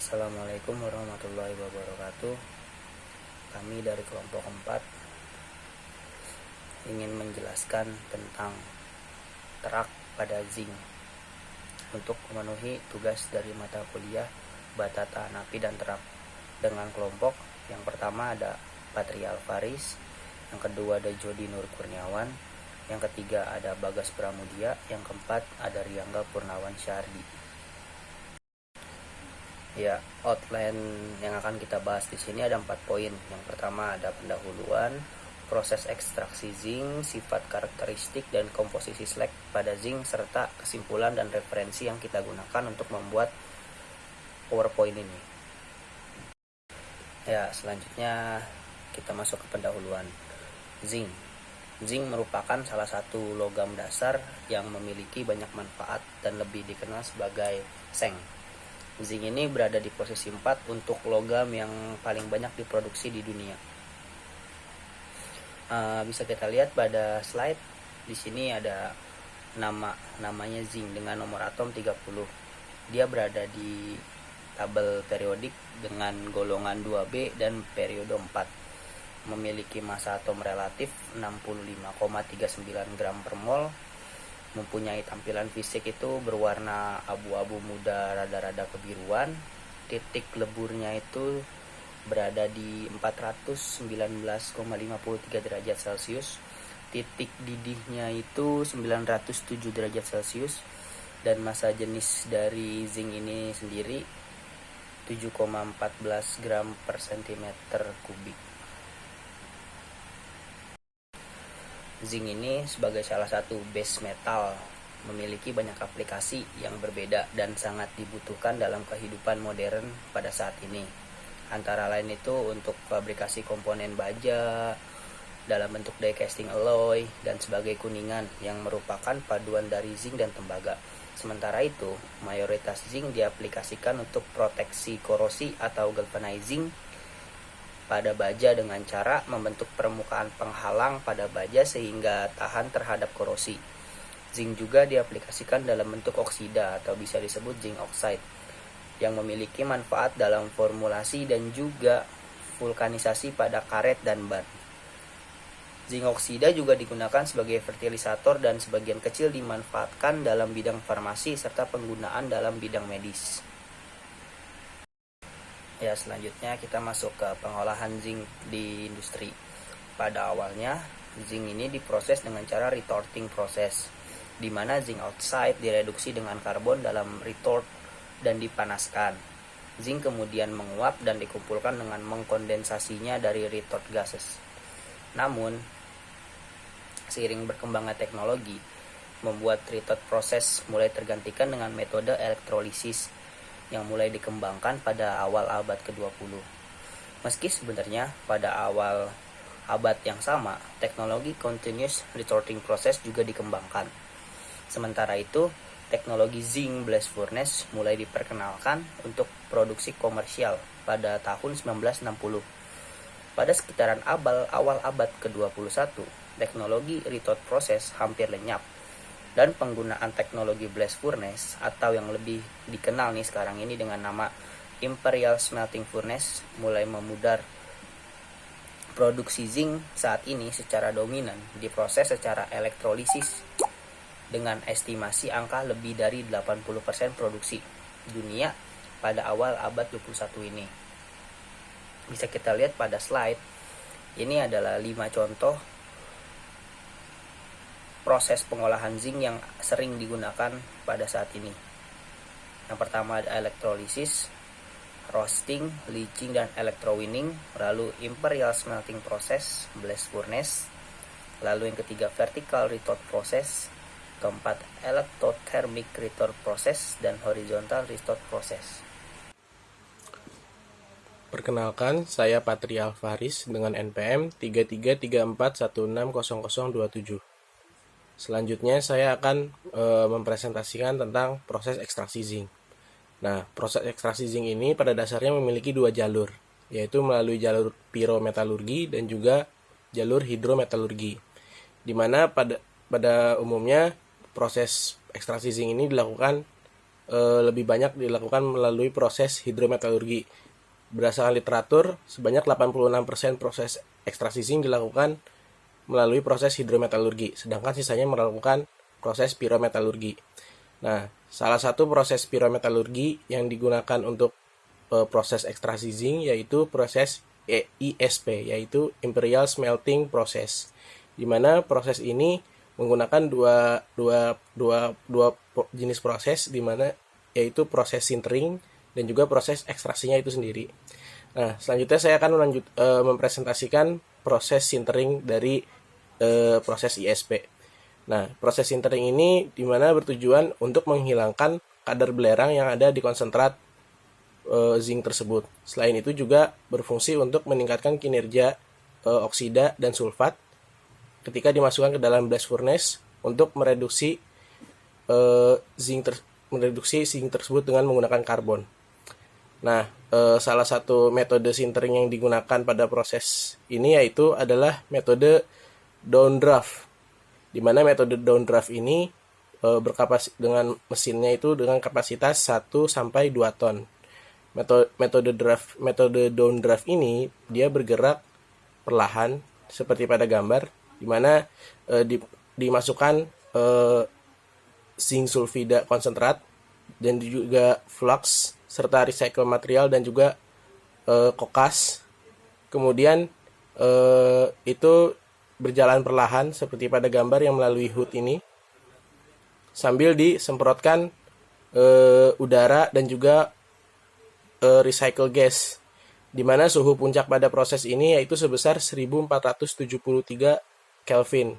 Assalamualaikum warahmatullahi wabarakatuh. Kami dari kelompok 4 ingin menjelaskan tentang terak pada zinc untuk memenuhi tugas dari mata kuliah bata tahan api dan terak dengan kelompok. Yang pertama ada Patria Alvaris, yang kedua ada Jody Nur Kurniawan, yang ketiga ada Bagas Pramudia, yang keempat ada Riangga Purnawan Syardi. Ya, outline yang akan kita bahas di sini ada 4 poin. Yang pertama ada pendahuluan, proses ekstraksi zinc, sifat karakteristik dan komposisi slag pada zinc, serta kesimpulan dan referensi yang kita gunakan untuk membuat PowerPoint ini. Ya, selanjutnya kita masuk ke pendahuluan. Zinc merupakan salah satu logam dasar yang memiliki banyak manfaat dan lebih dikenal sebagai seng. Zinc ini berada di posisi 4 untuk logam yang paling banyak diproduksi di dunia. Bisa kita lihat pada slide di sini ada namanya zinc dengan nomor atom 30. Dia berada di tabel periodik dengan golongan 2B dan periode 4. Memiliki massa atom relatif 65,39 gram per mol. Mempunyai tampilan fisik itu berwarna abu-abu muda rada-rada kebiruan. Titik leburnya itu berada di 419,53 derajat Celcius. Titik didihnya itu 907 derajat Celcius. Dan massa jenis dari zinc ini sendiri 7,14 gram per centimeter kubik. Zinc ini sebagai salah satu base metal memiliki banyak aplikasi yang berbeda dan sangat dibutuhkan dalam kehidupan modern pada saat ini. Antara lain itu untuk fabrikasi komponen baja dalam bentuk die casting alloy dan sebagai kuningan yang merupakan paduan dari zinc dan tembaga. Sementara itu, mayoritas zinc diaplikasikan untuk proteksi korosi atau galvanizing pada baja dengan cara membentuk permukaan penghalang pada baja sehingga tahan terhadap korosi. Zinc juga diaplikasikan dalam bentuk oksida atau bisa disebut zinc oxide yang memiliki manfaat dalam formulasi dan juga vulkanisasi pada karet dan ban. Zinc oksida juga digunakan sebagai fertilisator dan sebagian kecil dimanfaatkan dalam bidang farmasi serta penggunaan dalam bidang medis. Ya, selanjutnya kita masuk ke pengolahan zinc di industri. Pada awalnya, zinc ini diproses dengan cara retorting proses, di mana zinc oxide direduksi dengan karbon dalam retort dan dipanaskan. Zinc kemudian menguap dan dikumpulkan dengan mengkondensasinya dari retort gases. Namun, seiring berkembangnya teknologi, membuat retort proses mulai tergantikan dengan metode elektrolisis yang mulai dikembangkan pada awal abad ke-20. Meski sebenarnya pada awal abad yang sama, teknologi continuous retorting process juga dikembangkan. Sementara itu, teknologi zinc blast furnace mulai diperkenalkan untuk produksi komersial pada tahun 1960. Pada sekitaran awal abad ke-21, teknologi retort process hampir lenyap. Dan penggunaan teknologi blast furnace atau yang lebih dikenal nih sekarang ini dengan nama Imperial Smelting Furnace mulai memudar. Produksi zinc saat ini secara dominan diproses secara elektrolisis dengan estimasi angka lebih dari 80% produksi dunia pada awal abad 21 ini. Bisa kita lihat pada slide. Ini adalah 5 contoh proses pengolahan zinc yang sering digunakan pada saat ini. Yang pertama ada elektrolisis, roasting, leaching, dan electrowinning. Lalu imperial smelting process, blast furnace. Lalu yang ketiga vertical retort process. Keempat electrothermic retort process dan horizontal retort process. Perkenalkan, saya Patria Alvaris dengan NPM 3334160027. Selanjutnya saya akan mempresentasikan tentang proses ekstraksi zinc. Nah, proses ekstraksi zinc ini pada dasarnya memiliki 2 jalur, yaitu melalui jalur pirometalurgi dan juga jalur hidrometalurgi. Di mana pada umumnya proses ekstraksi zinc ini dilakukan lebih banyak dilakukan melalui proses hidrometalurgi. Berdasarkan literatur, sebanyak 86% proses ekstraksi zinc dilakukan melalui proses hidrometalurgi, sedangkan sisanya melakukan proses pirometalurgi. Nah, salah satu proses pirometalurgi yang digunakan untuk proses ekstraksi zinc yaitu proses ISP, yaitu Imperial Smelting Process, di mana proses ini menggunakan dua jenis proses, di mana yaitu proses sintering dan juga proses ekstraksinya itu sendiri. Nah, selanjutnya saya akan mempresentasikan proses sintering dari proses ISP. Nah, proses sintering ini dimana bertujuan untuk menghilangkan kadar belerang yang ada di konsentrat zinc tersebut. Selain itu juga berfungsi untuk meningkatkan kinerja oksida dan sulfat ketika dimasukkan ke dalam blast furnace untuk mereduksi zinc tersebut dengan menggunakan karbon. Nah, salah satu metode sintering yang digunakan pada proses ini yaitu adalah metode downdraft, di mana metode downdraft ini dengan mesinnya itu dengan kapasitas 1 sampai 2 ton. Metode downdraft ini dia bergerak perlahan seperti pada gambar, di mana dimasukkan zinc sulfida konsentrat dan juga flux serta recycle material dan juga kokas. Kemudian itu berjalan perlahan seperti pada gambar yang melalui hood ini, sambil disemprotkan udara dan juga recycle gas, di mana suhu puncak pada proses ini yaitu sebesar 1473 Kelvin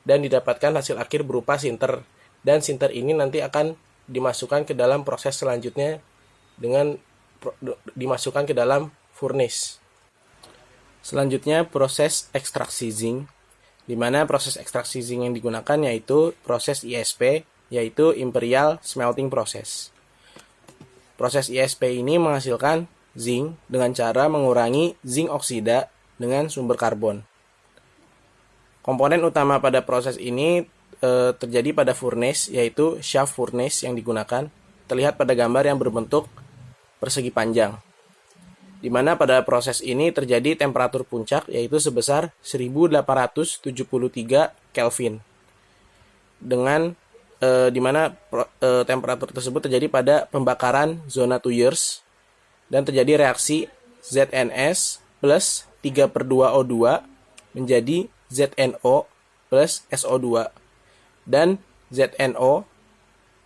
dan didapatkan hasil akhir berupa sinter, dan sinter ini nanti akan dimasukkan ke dalam proses selanjutnya dengan dimasukkan ke dalam furnace. Selanjutnya proses ekstraksi zinc, di mana proses ekstraksi zinc yang digunakan yaitu proses ISP, yaitu Imperial Smelting Process. Proses ISP ini menghasilkan zinc dengan cara mengurangi zinc oksida dengan sumber karbon. Komponen utama pada proses ini terjadi pada furnace, yaitu shaft furnace yang digunakan, terlihat pada gambar yang berbentuk persegi panjang, di mana pada proses ini terjadi temperatur puncak yaitu sebesar 1873 Kelvin, dengan di mana temperatur tersebut terjadi pada pembakaran zona Tuyers dan terjadi reaksi ZNS plus 3/2O2 menjadi ZNO plus SO2 dan ZNO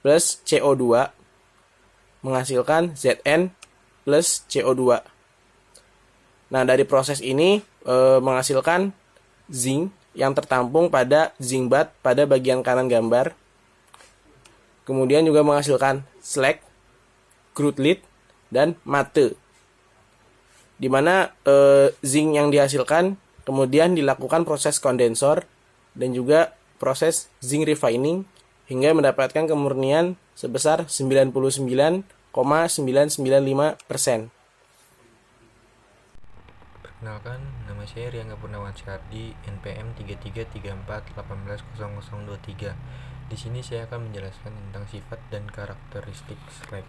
plus CO2 menghasilkan Zn plus CO2. Nah, dari proses ini menghasilkan zinc yang tertampung pada zinc bath pada bagian kanan gambar. Kemudian juga menghasilkan slag, crude lead, dan mate. Di mana zinc yang dihasilkan kemudian dilakukan proses kondensor dan juga proses zinc refining hingga mendapatkan kemurnian sebesar 99,995%. Perkenalkan, nama saya Riangga Purnawan Syardi, NPM 3334180023. Di sini saya akan menjelaskan tentang sifat dan karakteristik slag.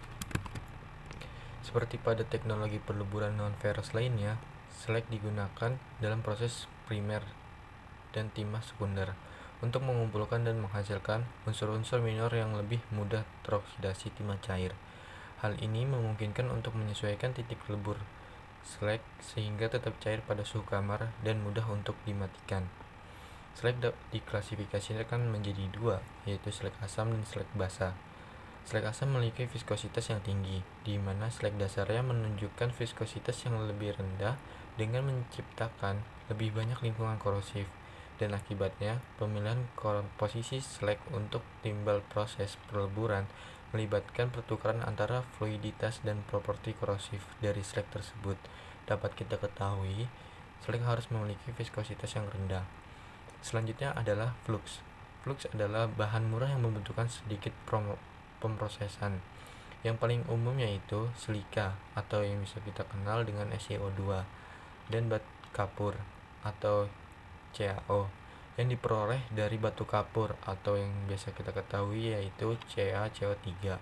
Seperti pada teknologi peluburan non-ferrous lainnya, slag digunakan dalam proses primer dan timah sekunder untuk mengumpulkan dan menghasilkan unsur-unsur minor yang lebih mudah teroksidasi timah cair. Hal ini memungkinkan untuk menyesuaikan titik lebur slag sehingga tetap cair pada suhu kamar dan mudah untuk dimatikan. Slag diklasifikasikan menjadi dua, yaitu slag asam dan slag basa. Slag asam memiliki viskositas yang tinggi, di mana slag dasarnya menunjukkan viskositas yang lebih rendah dengan menciptakan lebih banyak lingkungan korosif, dan akibatnya pemilihan komposisi slag untuk timbal proses peleburan melibatkan pertukaran antara fluiditas dan properti korosif dari slag tersebut. Dapat kita ketahui, slag harus memiliki viskositas yang rendah. Selanjutnya adalah flux. Flux adalah bahan murah yang membutuhkan sedikit pemrosesan. Yang paling umum yaitu silika atau yang bisa kita kenal dengan SiO2 dan batu kapur atau CaO yang diperoleh dari batu kapur atau yang biasa kita ketahui yaitu CaCO3.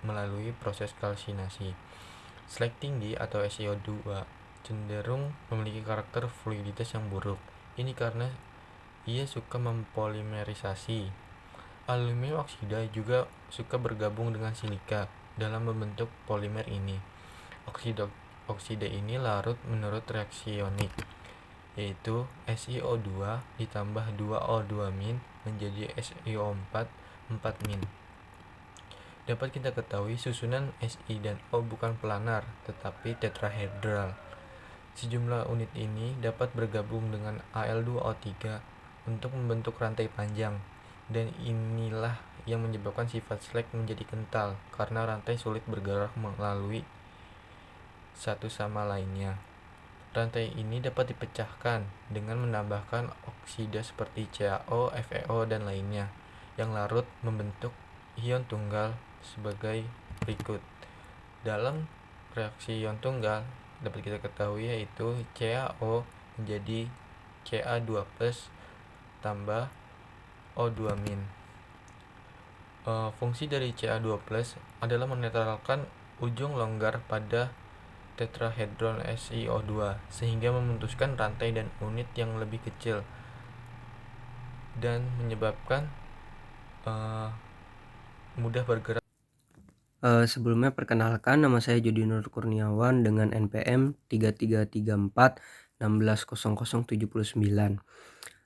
melalui proses kalsinasi. Slag tinggi atau SiO2 cenderung memiliki karakter fluiditas yang buruk. Ini karena ia suka mempolimerisasi. Aluminium oksida juga suka bergabung dengan silika dalam membentuk polimer ini. Oksida ini larut menurut reaksi ionik, yaitu SiO2 ditambah 2O2- menjadi SiO4 4-. Dapat kita ketahui susunan Si dan O bukan planar tetapi tetrahedral. Sejumlah unit ini dapat bergabung dengan Al2O3 untuk membentuk rantai panjang, dan inilah yang menyebabkan sifat slag menjadi kental karena rantai sulit bergerak melalui satu sama lainnya. Rantai ini dapat dipecahkan dengan menambahkan oksida seperti CaO, FeO, dan lainnya yang larut membentuk ion tunggal sebagai berikut. Dalam reaksi ion tunggal dapat kita ketahui yaitu CaO menjadi Ca2+ tambah O2-. Fungsi dari Ca2+ adalah menetralkan ujung longgar pada tetrahedron SiO2 sehingga memutuskan rantai dan unit yang lebih kecil dan menyebabkan mudah bergerak. Sebelumnya perkenalkan, nama saya Jody Nur Kurniawan dengan NPM 3334160079.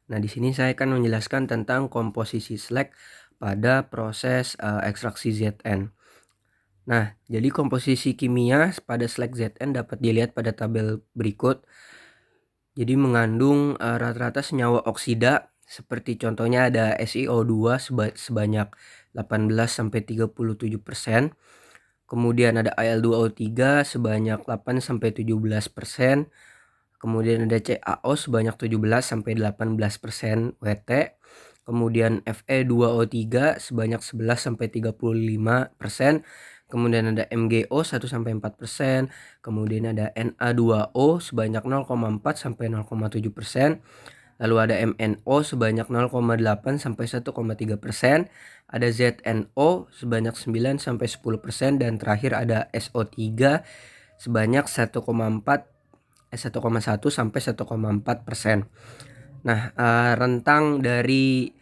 Nah, di sini saya akan menjelaskan tentang komposisi slag pada proses ekstraksi ZN. Nah, jadi komposisi kimia pada slag ZN dapat dilihat pada tabel berikut. Jadi mengandung rata-rata senyawa oksida seperti contohnya ada SiO2 sebanyak 18-37%. Kemudian ada Al2O3 sebanyak 8-17%. Kemudian ada CaO sebanyak 17-18% Wt. Kemudian Fe2O3 sebanyak 11-35%. Kemudian ada MgO 1-4%. Kemudian ada Na2O sebanyak 0,4-0,7%. Lalu ada MnO sebanyak 0,8-1,3%. Ada ZnO sebanyak 9-10%. Dan terakhir ada SO3 sebanyak 1,1-1,4%. Nah, rentang dari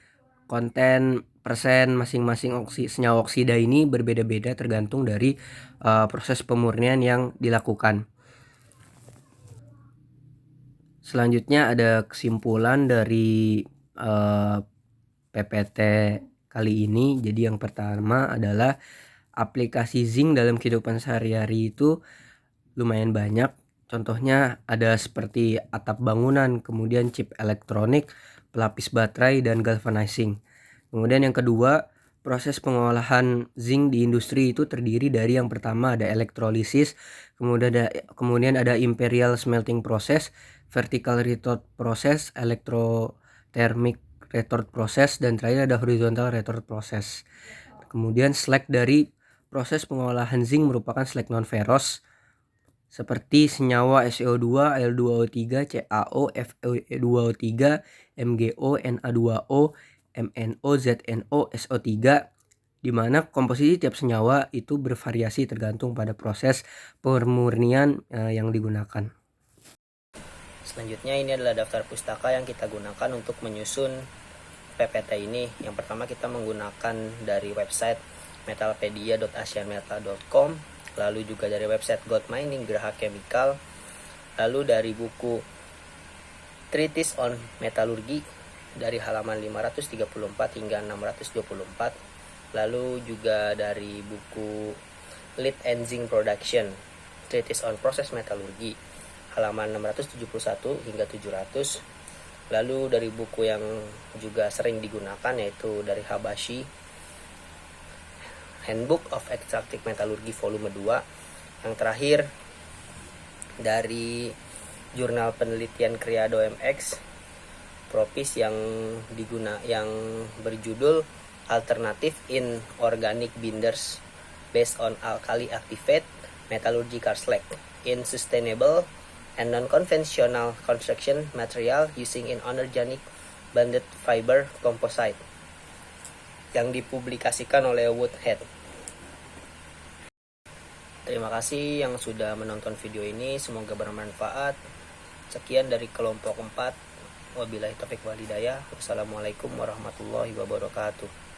konten persen masing-masing senyawa oksida ini berbeda-beda tergantung dari proses pemurnian yang dilakukan. Selanjutnya ada kesimpulan dari PPT kali ini. Jadi yang pertama adalah aplikasi zinc dalam kehidupan sehari-hari itu lumayan banyak. Contohnya ada seperti atap bangunan, kemudian chip elektronik, pelapis baterai, dan galvanizing. Kemudian yang kedua, proses pengolahan zinc di industri itu terdiri dari yang pertama ada elektrolisis, kemudian ada imperial smelting process, vertical retort process, electrothermic retort process, dan terakhir ada horizontal retort process. Kemudian slag dari proses pengolahan zinc merupakan slag non-ferrous seperti senyawa SiO2, Al2O3, CaO, Fe2O3, MgO, Na2O, MnO, ZnO, SO3, di mana komposisi tiap senyawa itu bervariasi tergantung pada proses pemurnian yang digunakan. Selanjutnya ini adalah daftar pustaka yang kita gunakan untuk menyusun PPT ini. Yang pertama kita menggunakan dari website metalpedia.asianmetal.com, lalu juga dari website Gold Mining Geraha Chemical, lalu dari buku Treatise on Metallurgy dari halaman 534 hingga 624, lalu juga dari buku Lead and Zinc Production Treatise on Process Metallurgy halaman 671 hingga 700, lalu dari buku yang juga sering digunakan yaitu dari Habashi Handbook of Extractive Metallurgy volume 2, yang terakhir dari jurnal penelitian Creado MX Propis yang berjudul Alternative in Organic Binders Based on Alkali Activate Metallurgical Slag in Sustainable and Non-Conventional Construction Material Using Inorganic Bonded Fiber Composite, yang dipublikasikan oleh Woodhead. Terima kasih yang sudah menonton video ini, semoga bermanfaat. Sekian dari kelompok 4. Wabillahi taufiq wal hidayah. Wassalamualaikum warahmatullahi wabarakatuh.